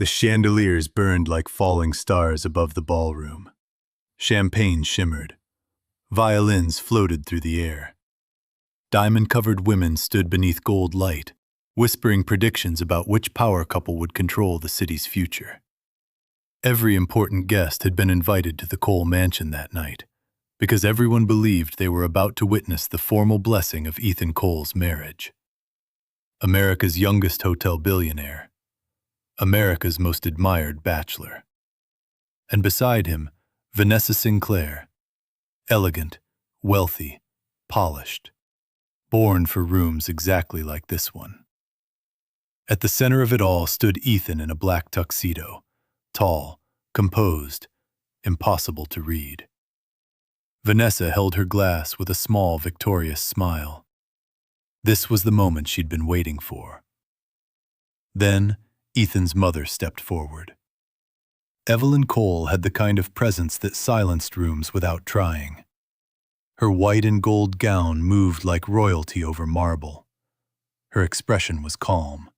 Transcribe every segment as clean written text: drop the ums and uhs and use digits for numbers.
The chandeliers burned like falling stars above the ballroom. Champagne shimmered. Violins floated through the air. Diamond-covered women stood beneath gold light, whispering predictions about which power couple would control the city's future. Every important guest had been invited to the Cole mansion that night, because everyone believed they were about to witness the formal blessing of Ethan Cole's marriage. America's youngest hotel billionaire. America's most admired bachelor. And beside him, Vanessa Sinclair, elegant, wealthy, polished, born for rooms exactly like this one. At the center of it all stood Ethan in a black tuxedo, tall, composed, impossible to read. Vanessa held her glass with a small, victorious smile. This was the moment she'd been waiting for. Then, Ethan's mother stepped forward. Evelyn Cole had the kind of presence that silenced rooms without trying. Her white and gold gown moved like royalty over marble. Her expression was calm.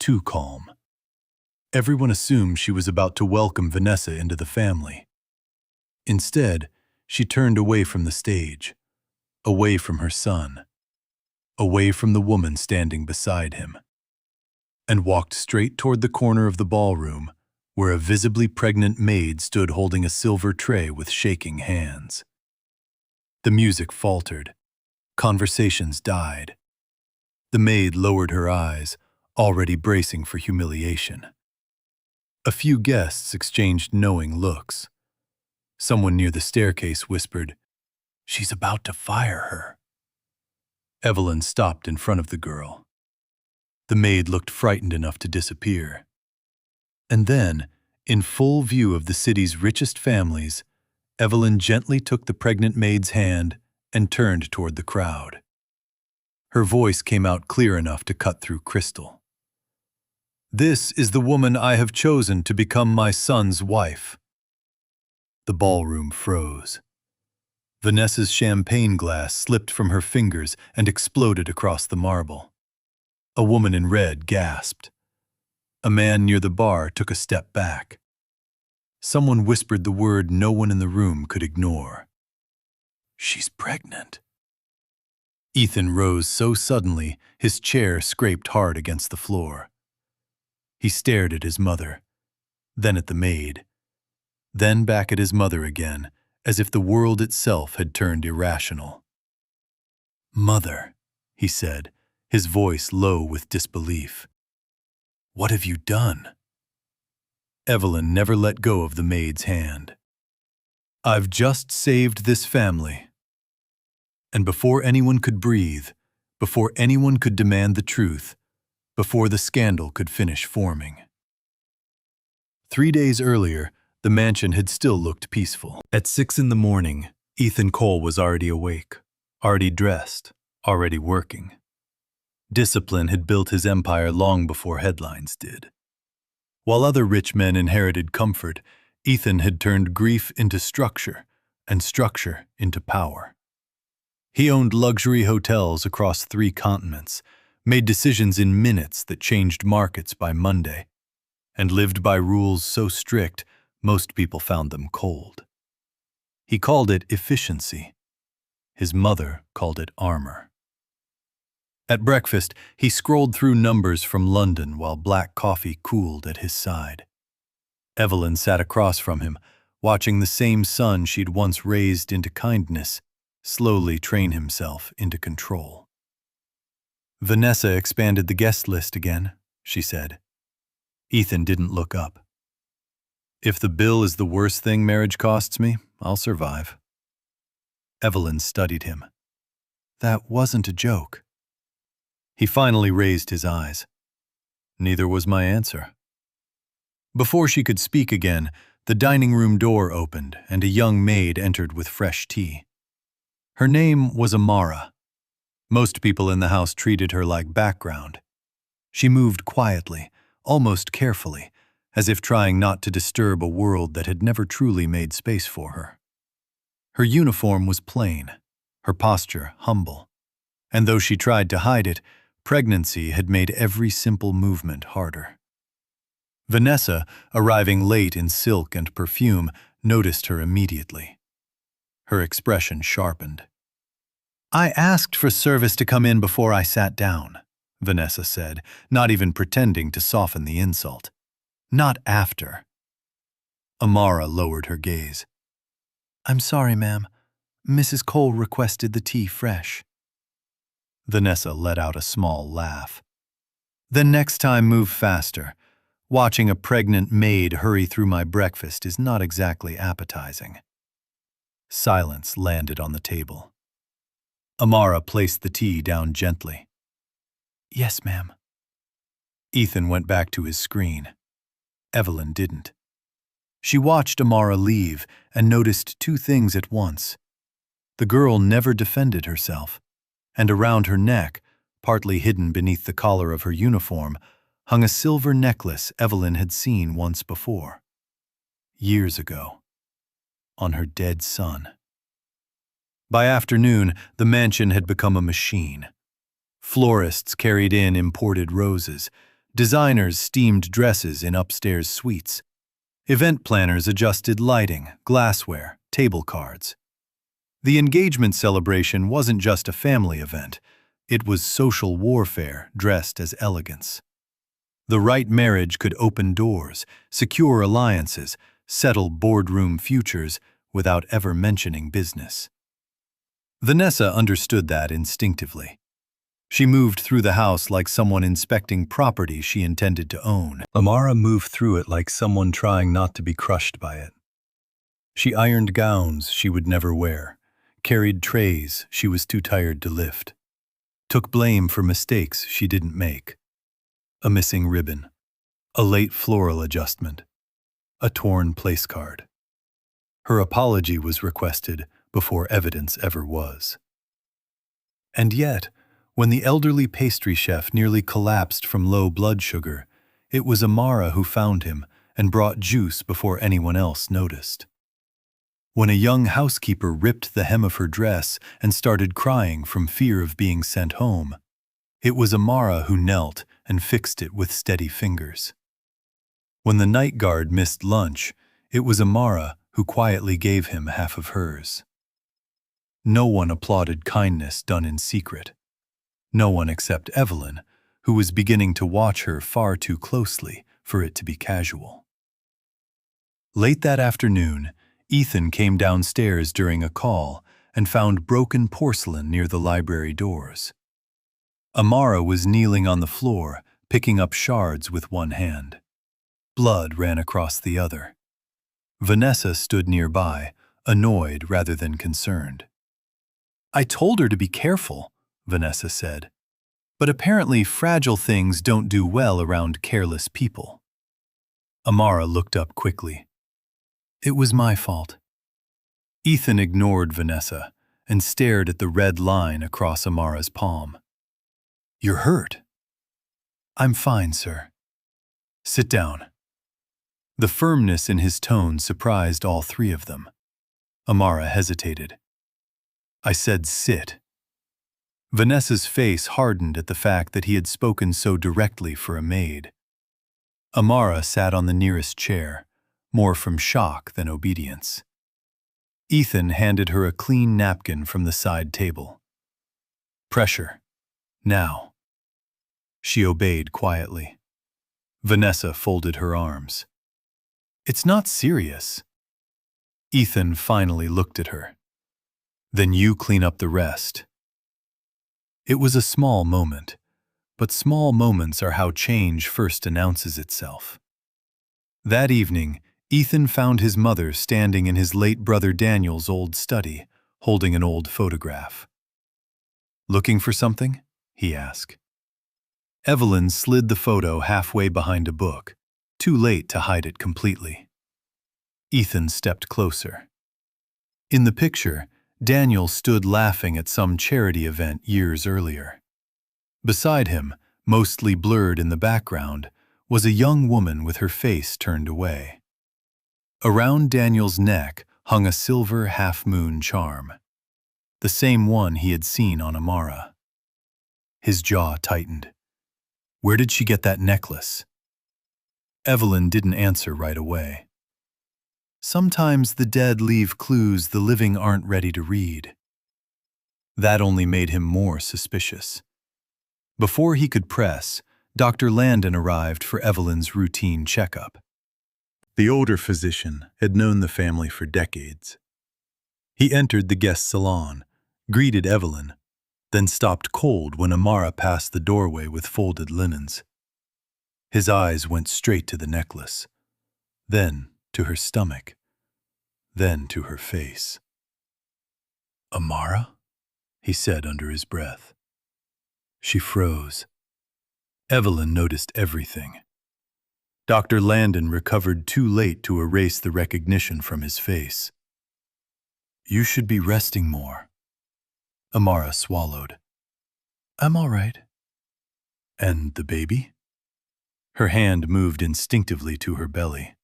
Too calm. Everyone assumed she was about to welcome Vanessa into the family. Instead, she turned away from the stage, away from her son, away from the woman standing beside him, and walked straight toward the corner of the ballroom where a visibly pregnant maid stood holding a silver tray with shaking hands. The music faltered. Conversations died. The maid lowered her eyes, already bracing for humiliation. A few guests exchanged knowing looks. Someone near the staircase whispered, "She's about to fire her." Evelyn stopped in front of the girl. The maid looked frightened enough to disappear. And then, in full view of the city's richest families, Evelyn gently took the pregnant maid's hand and turned toward the crowd. Her voice came out clear enough to cut through crystal. "This is the woman I have chosen to become my son's wife." The ballroom froze. Vanessa's champagne glass slipped from her fingers and exploded across the marble. A woman in red gasped. A man near the bar took a step back. Someone whispered the word no one in the room could ignore. "She's pregnant." Ethan rose so suddenly, his chair scraped hard against the floor. He stared at his mother, then at the maid, then back at his mother again, as if the world itself had turned irrational. "Mother," he said, his voice low with disbelief. "What have you done?" Evelyn never let go of the maid's hand. "I've just saved this family." And before anyone could breathe, before anyone could demand the truth, before the scandal could finish forming. 3 days earlier, the mansion had still looked peaceful. At 6 in the morning, Ethan Cole was already awake, already dressed, already working. Discipline had built his empire long before headlines did. While other rich men inherited comfort, Ethan had turned grief into structure, and structure into power. He owned luxury hotels across 3 continents, made decisions in minutes that changed markets by Monday, and lived by rules so strict most people found them cold. He called it efficiency. His mother called it armor. At breakfast, he scrolled through numbers from London while black coffee cooled at his side. Evelyn sat across from him, watching the same son she'd once raised into kindness slowly train himself into control. "Vanessa expanded the guest list again," she said. Ethan didn't look up. "If the bill is the worst thing marriage costs me, I'll survive." Evelyn studied him. "That wasn't a joke." He finally raised his eyes. "Neither was my answer." Before she could speak again, the dining room door opened and a young maid entered with fresh tea. Her name was Amara. Most people in the house treated her like background. She moved quietly, almost carefully, as if trying not to disturb a world that had never truly made space for her. Her uniform was plain, her posture humble, and though she tried to hide it, pregnancy had made every simple movement harder. Vanessa, arriving late in silk and perfume, noticed her immediately. Her expression sharpened. "I asked for service to come in before I sat down," Vanessa said, not even pretending to soften the insult. "Not after." Amara lowered her gaze. "I'm sorry, ma'am. Mrs. Cole requested the tea fresh." Vanessa let out a small laugh. "Then next time move faster. Watching a pregnant maid hurry through my breakfast is not exactly appetizing." Silence landed on the table. Amara placed the tea down gently. "Yes, ma'am." Ethan went back to his screen. Evelyn didn't. She watched Amara leave and noticed two things at once. The girl never defended herself, and around her neck, partly hidden beneath the collar of her uniform, hung a silver necklace Evelyn had seen once before. Years ago. On her dead son. By afternoon, the mansion had become a machine. Florists carried in imported roses. Designers steamed dresses in upstairs suites. Event planners adjusted lighting, glassware, table cards. The engagement celebration wasn't just a family event. It was social warfare dressed as elegance. The right marriage could open doors, secure alliances, settle boardroom futures without ever mentioning business. Vanessa understood that instinctively. She moved through the house like someone inspecting property she intended to own. Amara moved through it like someone trying not to be crushed by it. She ironed gowns she would never wear, carried trays she was too tired to lift, took blame for mistakes she didn't make. A missing ribbon, a late floral adjustment, a torn place card. Her apology was requested before evidence ever was. And yet, when the elderly pastry chef nearly collapsed from low blood sugar, it was Amara who found him and brought juice before anyone else noticed. When a young housekeeper ripped the hem of her dress and started crying from fear of being sent home, it was Amara who knelt and fixed it with steady fingers. When the night guard missed lunch, it was Amara who quietly gave him half of hers. No one applauded kindness done in secret. No one except Evelyn, who was beginning to watch her far too closely for it to be casual. Late that afternoon, Ethan came downstairs during a call and found broken porcelain near the library doors. Amara was kneeling on the floor, picking up shards with one hand. Blood ran across the other. Vanessa stood nearby, annoyed rather than concerned. "I told her to be careful," Vanessa said. "But apparently fragile things don't do well around careless people." Amara looked up quickly. "It was my fault." Ethan ignored Vanessa and stared at the red line across Amara's palm. "You're hurt." "I'm fine, sir." "Sit down." The firmness in his tone surprised all three of them. Amara hesitated. "I said sit." Vanessa's face hardened at the fact that he had spoken so directly for a maid. Amara sat on the nearest chair, more from shock than obedience. Ethan handed her a clean napkin from the side table. "Pressure. Now." She obeyed quietly. Vanessa folded her arms. "It's not serious." Ethan finally looked at her. "Then you clean up the rest." It was a small moment, but small moments are how change first announces itself. That evening, Ethan found his mother standing in his late brother Daniel's old study, holding an old photograph. "Looking for something?" he asked. Evelyn slid the photo halfway behind a book, too late to hide it completely. Ethan stepped closer. In the picture, Daniel stood laughing at some charity event years earlier. Beside him, mostly blurred in the background, was a young woman with her face turned away. Around Daniel's neck hung a silver half-moon charm, the same one he had seen on Amara. His jaw tightened. Where did she get that necklace? Evelyn didn't answer right away. Sometimes the dead leave clues the living aren't ready to read. That only made him more suspicious. Before he could press, Dr. Landon arrived for Evelyn's routine checkup. The older physician had known the family for decades. He entered the guest salon, greeted Evelyn, then stopped cold when Amara passed the doorway with folded linens. His eyes went straight to the necklace, then to her stomach, then to her face. "Amara?" he said under his breath. She froze. Evelyn noticed everything. Dr. Landon recovered too late to erase the recognition from his face. "You should be resting more." Amara swallowed. "I'm all right." "And the baby?" Her hand moved instinctively to her belly.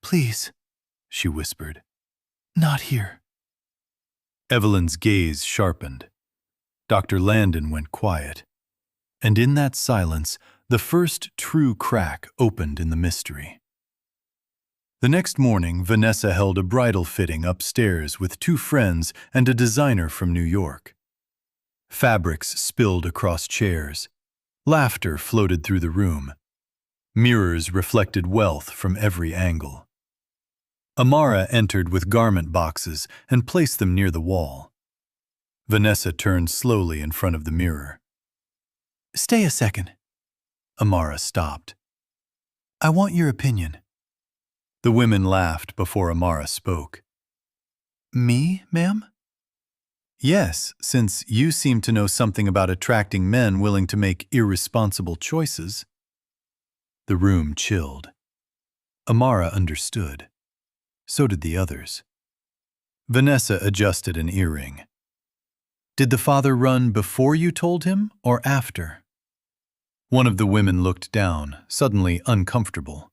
"Please," she whispered, "not here." Evelyn's gaze sharpened. Dr. Landon went quiet. And in that silence, the first true crack opened in the mystery. The next morning, Vanessa held a bridal fitting upstairs with 2 friends and a designer from New York. Fabrics spilled across chairs. Laughter floated through the room. Mirrors reflected wealth from every angle. Amara entered with garment boxes and placed them near the wall. Vanessa turned slowly in front of the mirror. "Stay a second." Amara stopped. "I want your opinion." The women laughed before Amara spoke. "Me, ma'am?" "Yes, since you seem to know something about attracting men willing to make irresponsible choices." The room chilled. Amara understood. So did the others. Vanessa adjusted an earring. "Did the father run before you told him or after?" One of the women looked down, suddenly uncomfortable.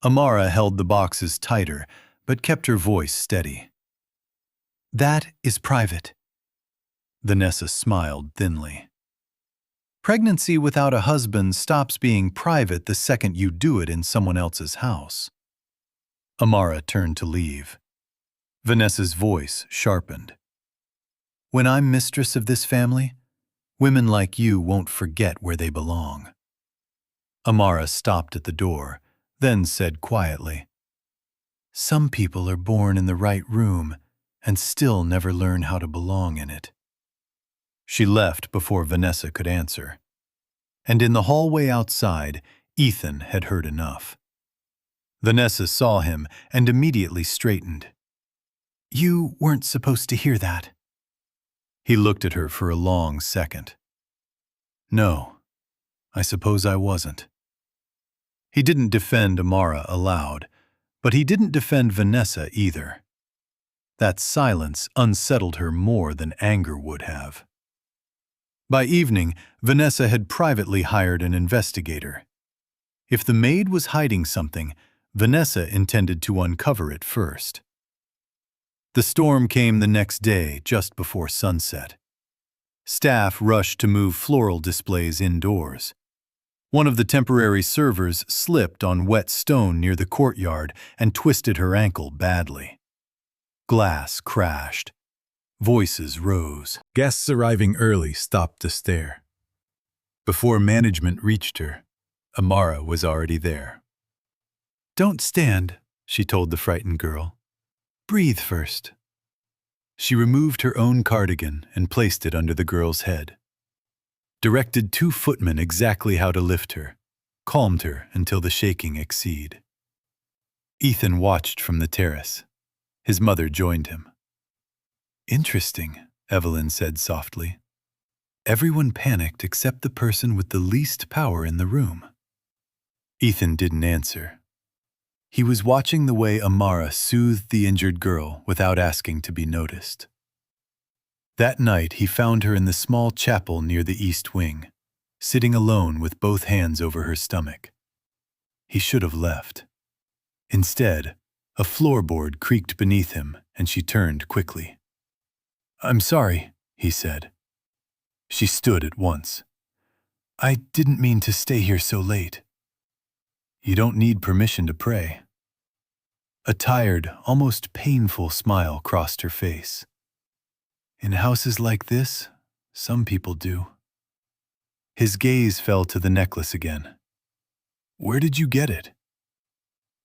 Amara held the boxes tighter, but kept her voice steady. "That is private." Vanessa smiled thinly. "Pregnancy without a husband stops being private the second you do it in someone else's house." Amara turned to leave. Vanessa's voice sharpened. "When I'm mistress of this family, women like you won't forget where they belong." Amara stopped at the door, then said quietly, "Some people are born in the right room and still never learn how to belong in it." She left before Vanessa could answer. And in the hallway outside, Ethan had heard enough. Vanessa saw him and immediately straightened. "You weren't supposed to hear that." He looked at her for a long second. "No, I suppose I wasn't." He didn't defend Amara aloud, but he didn't defend Vanessa either. That silence unsettled her more than anger would have. By evening, Vanessa had privately hired an investigator. If the maid was hiding something, Vanessa intended to uncover it first. The storm came the next day, just before sunset. Staff rushed to move floral displays indoors. One of the temporary servers slipped on wet stone near the courtyard and twisted her ankle badly. Glass crashed. Voices rose. Guests arriving early stopped to stare. Before management reached her, Amara was already there. "Don't stand," she told the frightened girl. "Breathe first." She removed her own cardigan and placed it under the girl's head. Directed 2 footmen exactly how to lift her, calmed her until the shaking exceeded. Ethan watched from the terrace. His mother joined him. "Interesting," Evelyn said softly. "Everyone panicked except the person with the least power in the room." Ethan didn't answer. He was watching the way Amara soothed the injured girl without asking to be noticed. That night he found her in the small chapel near the east wing, sitting alone with both hands over her stomach. He should have left. Instead, a floorboard creaked beneath him and she turned quickly. "I'm sorry," he said. She stood at once. "I didn't mean to stay here so late." You don't need permission to pray. A tired, almost painful smile crossed her face. In houses like this, some people do. His gaze fell to the necklace again. Where did you get it?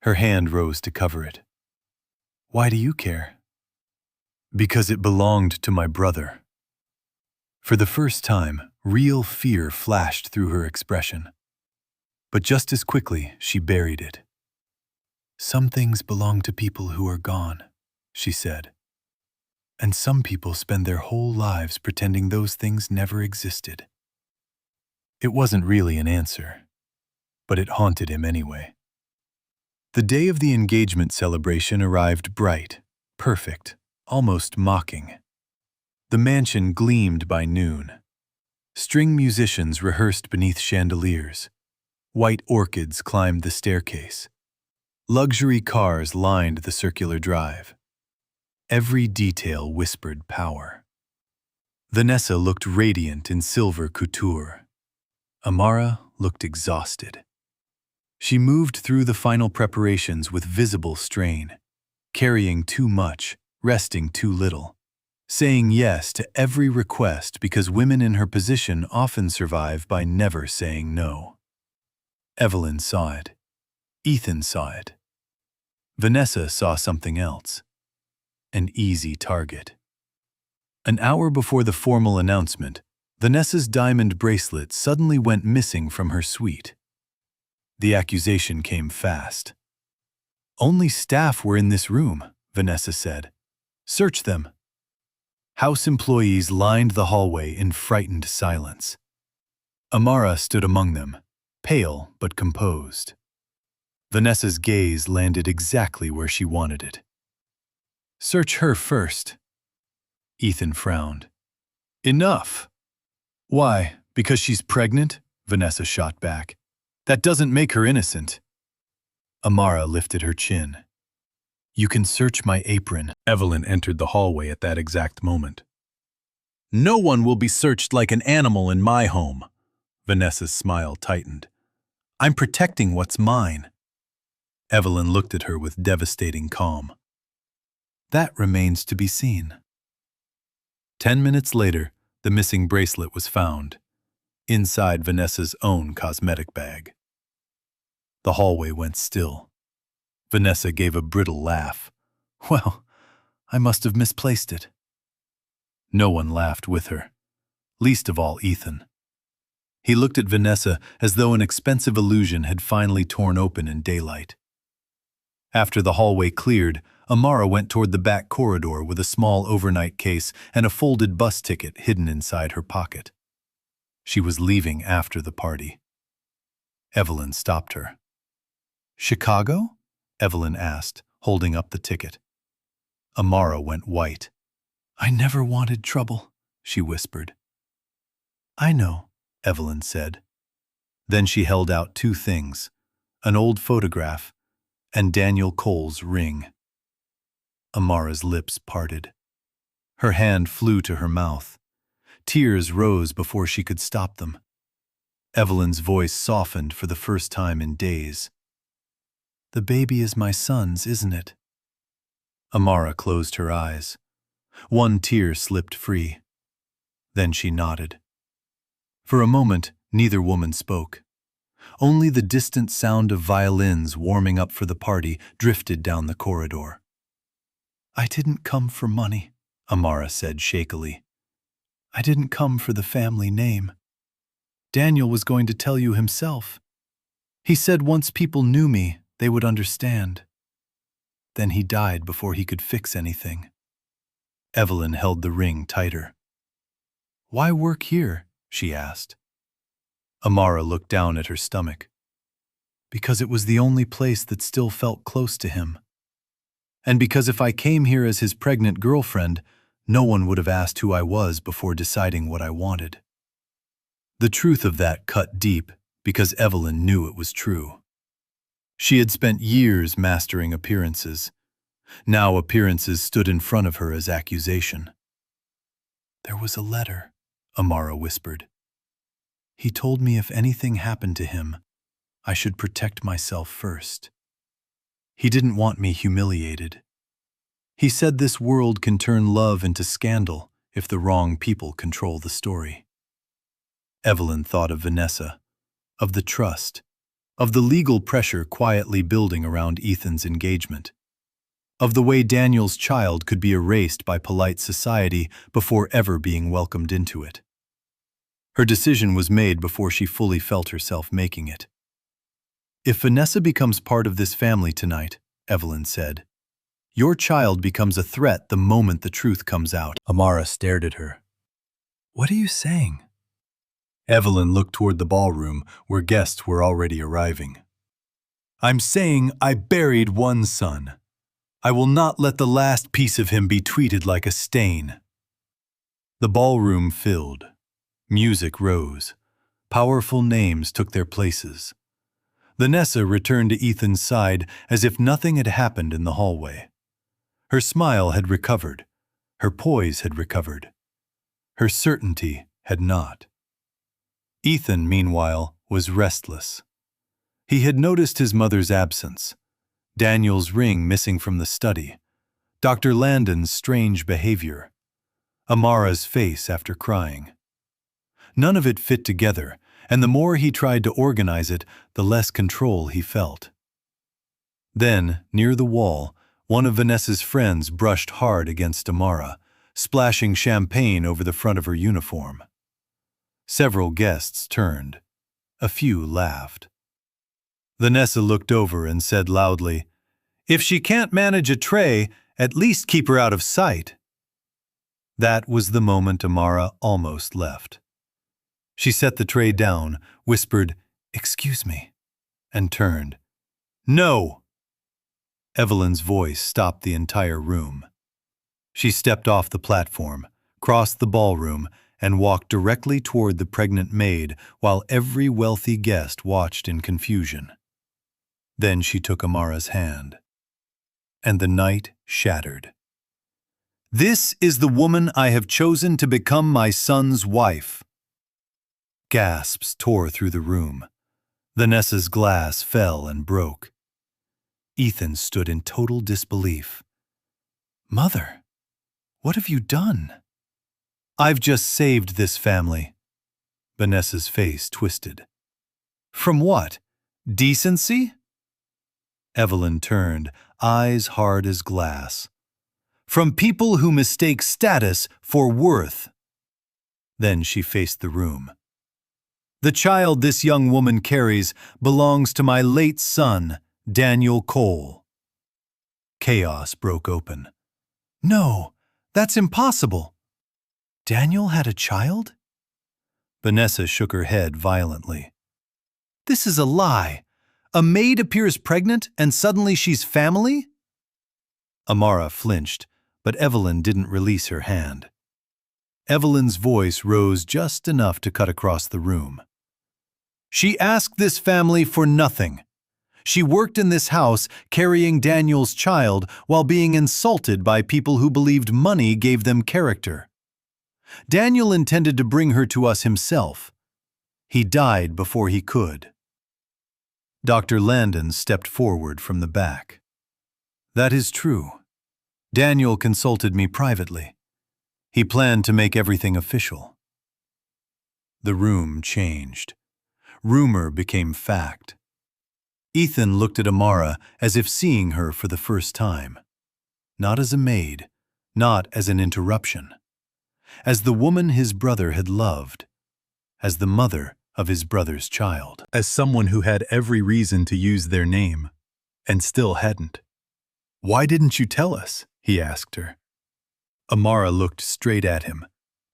Her hand rose to cover it. Why do you care? Because it belonged to my brother. For the first time, real fear flashed through her expression. But just as quickly, she buried it. Some things belong to people who are gone, she said. And some people spend their whole lives pretending those things never existed. It wasn't really an answer, but it haunted him anyway. The day of the engagement celebration arrived bright, perfect, almost mocking. The mansion gleamed by noon. String musicians rehearsed beneath chandeliers. White orchids climbed the staircase. Luxury cars lined the circular drive. Every detail whispered power. Vanessa looked radiant in silver couture. Amara looked exhausted. She moved through the final preparations with visible strain, carrying too much, resting too little, saying yes to every request because women in her position often survive by never saying no. Evelyn saw it. Ethan saw it. Vanessa saw something else. An easy target. An hour before the formal announcement, Vanessa's diamond bracelet suddenly went missing from her suite. The accusation came fast. Only staff were in this room, Vanessa said. Search them. House employees lined the hallway in frightened silence. Amara stood among them, pale but composed. Vanessa's gaze landed exactly where she wanted it. Search her first. Ethan frowned. Enough. Why, because she's pregnant? Vanessa shot back. That doesn't make her innocent. Amara lifted her chin. You can search my apron. Evelyn entered the hallway at that exact moment. No one will be searched like an animal in my home. Vanessa's smile tightened. I'm protecting what's mine. Evelyn looked at her with devastating calm. That remains to be seen. 10 minutes later, the missing bracelet was found, inside Vanessa's own cosmetic bag. The hallway went still. Vanessa gave a brittle laugh. Well, I must have misplaced it. No one laughed with her, least of all Ethan. He looked at Vanessa as though an expensive illusion had finally torn open in daylight. After the hallway cleared, Amara went toward the back corridor with a small overnight case and a folded bus ticket hidden inside her pocket. She was leaving after the party. Evelyn stopped her. Chicago? Evelyn asked, holding up the ticket. Amara went white. I never wanted trouble, she whispered. I know, Evelyn said. Then she held out two things, an old photograph and Daniel Cole's ring. Amara's lips parted. Her hand flew to her mouth. Tears rose before she could stop them. Evelyn's voice softened for the first time in days. The baby is my son's, isn't it? Amara closed her eyes. One tear slipped free. Then she nodded. For a moment, neither woman spoke. Only the distant sound of violins warming up for the party drifted down the corridor. I didn't come for money, Amara said shakily. I didn't come for the family name. Daniel was going to tell you himself. He said once people knew me, they would understand. Then he died before he could fix anything. Evelyn held the ring tighter. Why work here? She asked. Amara looked down at her stomach. Because it was the only place that still felt close to him. And because if I came here as his pregnant girlfriend, no one would have asked who I was before deciding what I wanted. The truth of that cut deep because Evelyn knew it was true. She had spent years mastering appearances. Now appearances stood in front of her as accusation. There was a letter, Amara whispered. He told me if anything happened to him, I should protect myself first. He didn't want me humiliated. He said this world can turn love into scandal if the wrong people control the story. Evelyn thought of Vanessa, of the trust, of the legal pressure quietly building around Ethan's engagement, of the way Daniel's child could be erased by polite society before ever being welcomed into it. Her decision was made before she fully felt herself making it. If Vanessa becomes part of this family tonight, Evelyn said, your child becomes a threat the moment the truth comes out. Amara stared at her. What are you saying? Evelyn looked toward the ballroom where guests were already arriving. I'm saying I buried one son. I will not let the last piece of him be treated like a stain. The ballroom filled. Music rose. Powerful names took their places. Vanessa returned to Ethan's side as if nothing had happened in the hallway. Her smile had recovered. Her poise had recovered. Her certainty had not. Ethan, meanwhile, was restless. He had noticed his mother's absence, Daniel's ring missing from the study, Dr. Landon's strange behavior, Amara's face after crying. None of it fit together, and the more he tried to organize it, the less control he felt. Then, near the wall, one of Vanessa's friends brushed hard against Amara, splashing champagne over the front of her uniform. Several guests turned. A few laughed. Vanessa looked over and said loudly, "If she can't manage a tray, at least keep her out of sight." That was the moment Amara almost left. She set the tray down, whispered, "Excuse me," and turned. "No!" Evelyn's voice stopped the entire room. She stepped off the platform, crossed the ballroom, and walked directly toward the pregnant maid while every wealthy guest watched in confusion. Then she took Amara's hand. And the night shattered. "This is the woman I have chosen to become my son's wife." Gasps tore through the room. Vanessa's glass fell and broke. Ethan stood in total disbelief. "Mother, what have you done?" "I've just saved this family." Vanessa's face twisted. "From what? Decency?" Evelyn turned, eyes hard as glass. "From people who mistake status for worth." Then she faced the room. "The child this young woman carries belongs to my late son, Daniel Cole." Chaos broke open. "No, that's impossible." "Daniel had a child?" Vanessa shook her head violently. "This is a lie. A maid appears pregnant and suddenly she's family?" Amara flinched, but Evelyn didn't release her hand. Evelyn's voice rose just enough to cut across the room. "She asked this family for nothing. She worked in this house carrying Daniel's child while being insulted by people who believed money gave them character. Daniel intended to bring her to us himself. He died before he could." Dr. Landon stepped forward from the back. "That is true. Daniel consulted me privately. He planned to make everything official." The room changed. Rumor became fact. Ethan looked at Amara as if seeing her for the first time. Not as a maid, not as an interruption. As the woman his brother had loved. As the mother of his brother's child. As someone who had every reason to use their name, and still hadn't. "Why didn't you tell us?" he asked her. Amara looked straight at him,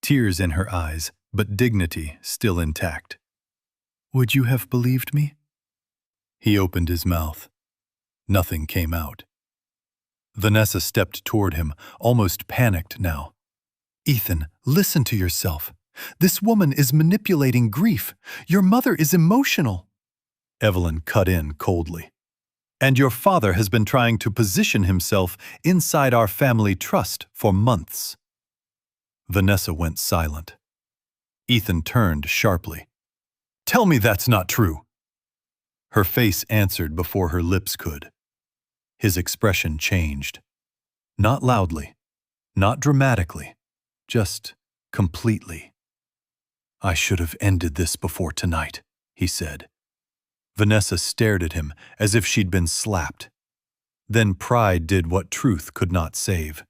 tears in her eyes, but dignity still intact. "Would you have believed me?" He opened his mouth. Nothing came out. Vanessa stepped toward him, almost panicked now. "Ethan, listen to yourself. This woman is manipulating grief. Your mother is emotional." Evelyn cut in coldly. "And your father has been trying to position himself inside our family trust for months." Vanessa went silent. Ethan turned sharply. "Tell me that's not true." Her face answered before her lips could. His expression changed. Not loudly, not dramatically, just completely. "I should have ended this before tonight," he said. Vanessa stared at him as if she'd been slapped. Then pride did what truth could not save.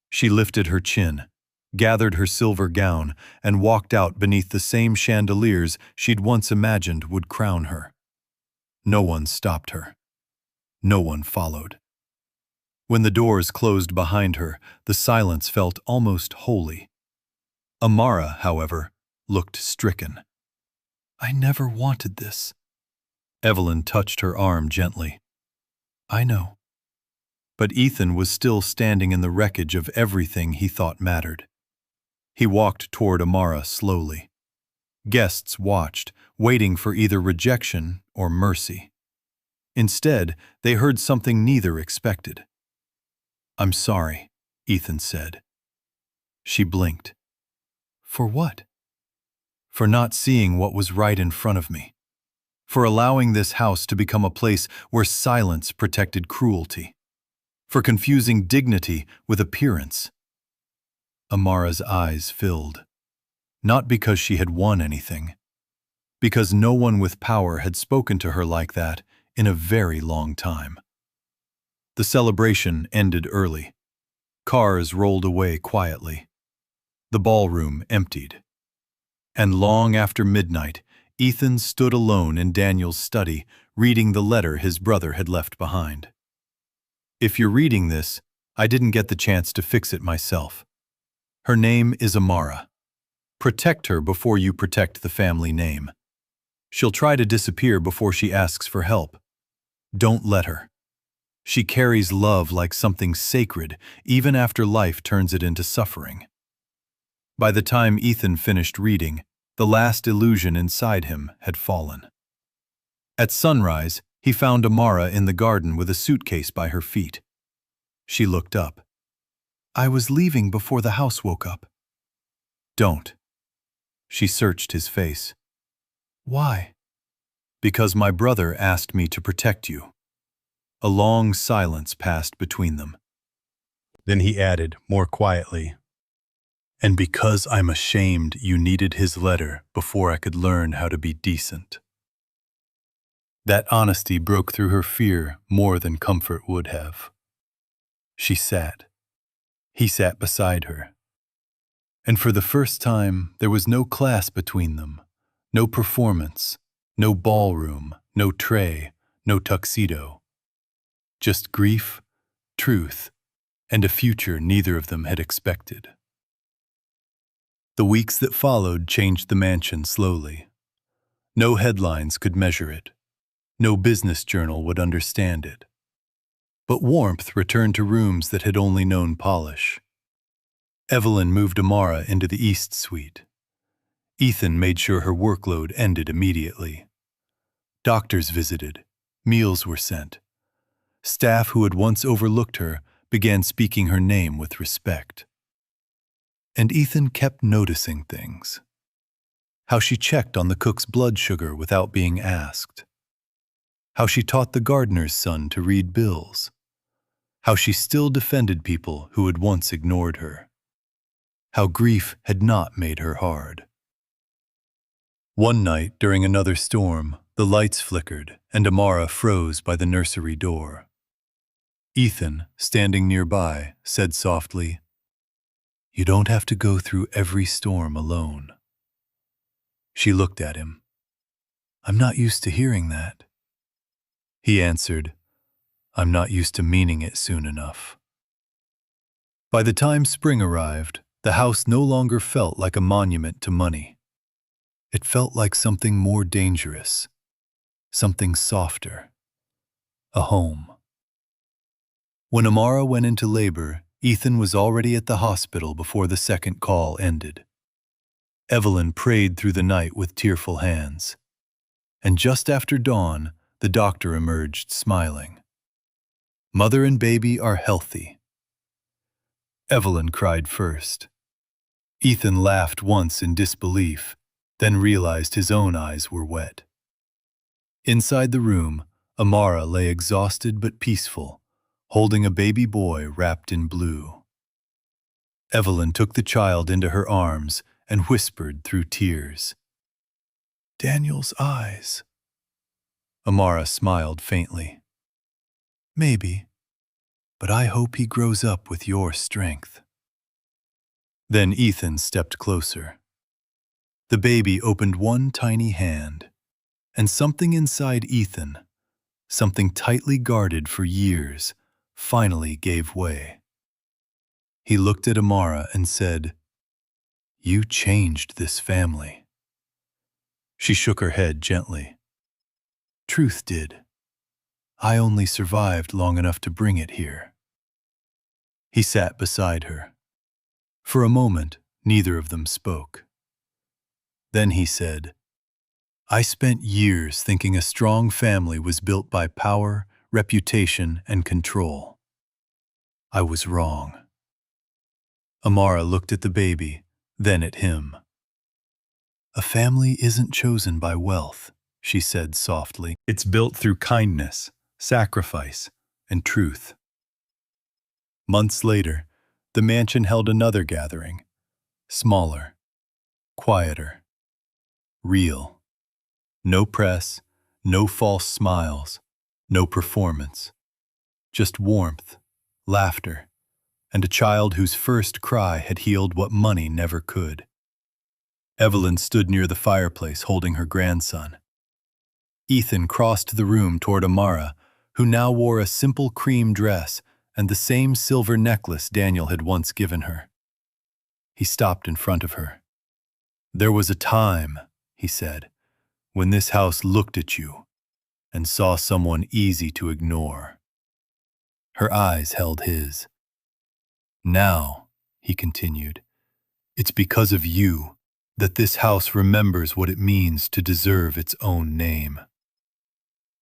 She lifted her chin, gathered her silver gown, and walked out beneath the same chandeliers she'd once imagined would crown her. No one stopped her. No one followed. When the doors closed behind her, the silence felt almost holy. Amara, however, looked stricken. "I never wanted this." Evelyn touched her arm gently. "I know." But Ethan was still standing in the wreckage of everything he thought mattered. He walked toward Amara slowly. Guests watched, waiting for either rejection or mercy. Instead, they heard something neither expected. "I'm sorry," Ethan said. She blinked. "For what?" "For not seeing what was right in front of me. For allowing this house to become a place where silence protected cruelty. For confusing dignity with appearance." Amara's eyes filled. Not because she had won anything. Because no one with power had spoken to her like that in a very long time. The celebration ended early. Cars rolled away quietly. The ballroom emptied. And long after midnight, Ethan stood alone in Daniel's study, reading the letter his brother had left behind. "If you're reading this, I didn't get the chance to fix it myself. Her name is Amara. Protect her before you protect the family name. She'll try to disappear before she asks for help. Don't let her. She carries love like something sacred, even after life turns it into suffering." By the time Ethan finished reading, the last illusion inside him had fallen. At sunrise, he found Amara in the garden with a suitcase by her feet. She looked up. "I was leaving before the house woke up." "Don't." She searched his face. "Why?" "Because my brother asked me to protect you." A long silence passed between them. Then he added, more quietly, "And because I'm ashamed you needed his letter before I could learn how to be decent." That honesty broke through her fear more than comfort would have. She sat. He sat beside her. And for the first time, there was no class between them, no performance, no ballroom, no tray, no tuxedo. Just grief, truth, and a future neither of them had expected. The weeks that followed changed the mansion slowly. No headlines could measure it. No business journal would understand it. But warmth returned to rooms that had only known polish. Evelyn moved Amara into the East Suite. Ethan made sure her workload ended immediately. Doctors visited. Meals were sent. Staff who had once overlooked her began speaking her name with respect. And Ethan kept noticing things. How she checked on the cook's blood sugar without being asked. How she taught the gardener's son to read bills. How she still defended people who had once ignored her. How grief had not made her hard. One night during another storm, the lights flickered and Amara froze by the nursery door. Ethan, standing nearby, said softly, "You don't have to go through every storm alone." She looked at him. "I'm not used to hearing that." He answered, "I'm not used to meaning it soon enough." By the time spring arrived, the house no longer felt like a monument to money. It felt like something more dangerous, something softer, a home. When Amara went into labor, Ethan was already at the hospital before the second call ended. Evelyn prayed through the night with tearful hands. And just after dawn, the doctor emerged smiling. "Mother and baby are healthy." Evelyn cried first. Ethan laughed once in disbelief, then realized his own eyes were wet. Inside the room, Amara lay exhausted but peaceful, holding a baby boy wrapped in blue. Evelyn took the child into her arms and whispered through tears, "Daniel's eyes." Amara smiled faintly. "Maybe, but I hope he grows up with your strength." Then Ethan stepped closer. The baby opened one tiny hand, and something inside Ethan, something tightly guarded for years, finally gave way. He looked at Amara and said, "You changed this family." She shook her head gently. "Truth did. I only survived long enough to bring it here." He sat beside her. For a moment, neither of them spoke. Then he said, "I spent years thinking a strong family was built by power, reputation, and control. I was wrong." Amara looked at the baby, then at him. "A family isn't chosen by wealth," she said softly. "It's built through kindness, sacrifice, and truth." Months later, the mansion held another gathering, smaller, quieter, real. No press, no false smiles, no performance. Just warmth, laughter, and a child whose first cry had healed what money never could. Evelyn stood near the fireplace holding her grandson. Ethan crossed the room toward Amara, who now wore a simple cream dress and the same silver necklace Daniel had once given her. He stopped in front of her. "There was a time," he said, "when this house looked at you and saw someone easy to ignore." Her eyes held his. "Now," he continued, "it's because of you that this house remembers what it means to deserve its own name."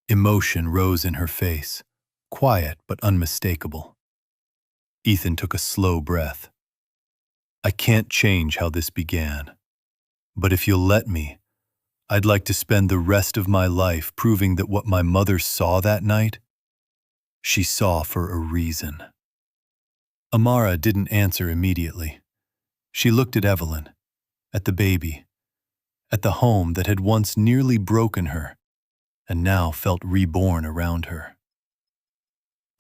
Emotion rose in her face, quiet but unmistakable. Ethan took a slow breath. "I can't change how this began, but if you'll let me, I'd like to spend the rest of my life proving that what my mother saw that night, she saw for a reason." Amara didn't answer immediately. She looked at Evelyn, at the baby, at the home that had once nearly broken her and now felt reborn around her.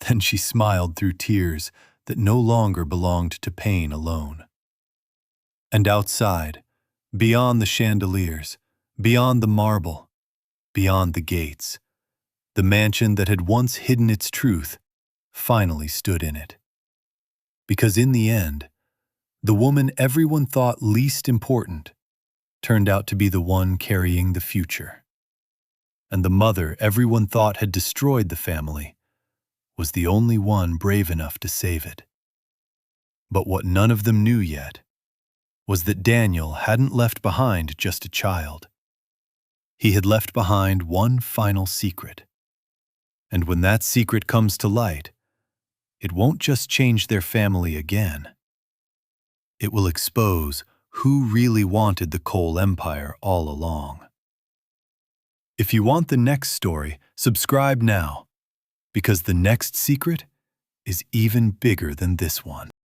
Then she smiled through tears that no longer belonged to pain alone. And outside, beyond the chandeliers, beyond the marble, beyond the gates, the mansion that had once hidden its truth finally stood in it. Because in the end, the woman everyone thought least important turned out to be the one carrying the future. And the mother everyone thought had destroyed the family was the only one brave enough to save it. But what none of them knew yet was that Daniel hadn't left behind just a child. He had left behind one final secret. And when that secret comes to light, it won't just change their family again. It will expose who really wanted the Cole Empire all along. If you want the next story, subscribe now, because the next secret is even bigger than this one.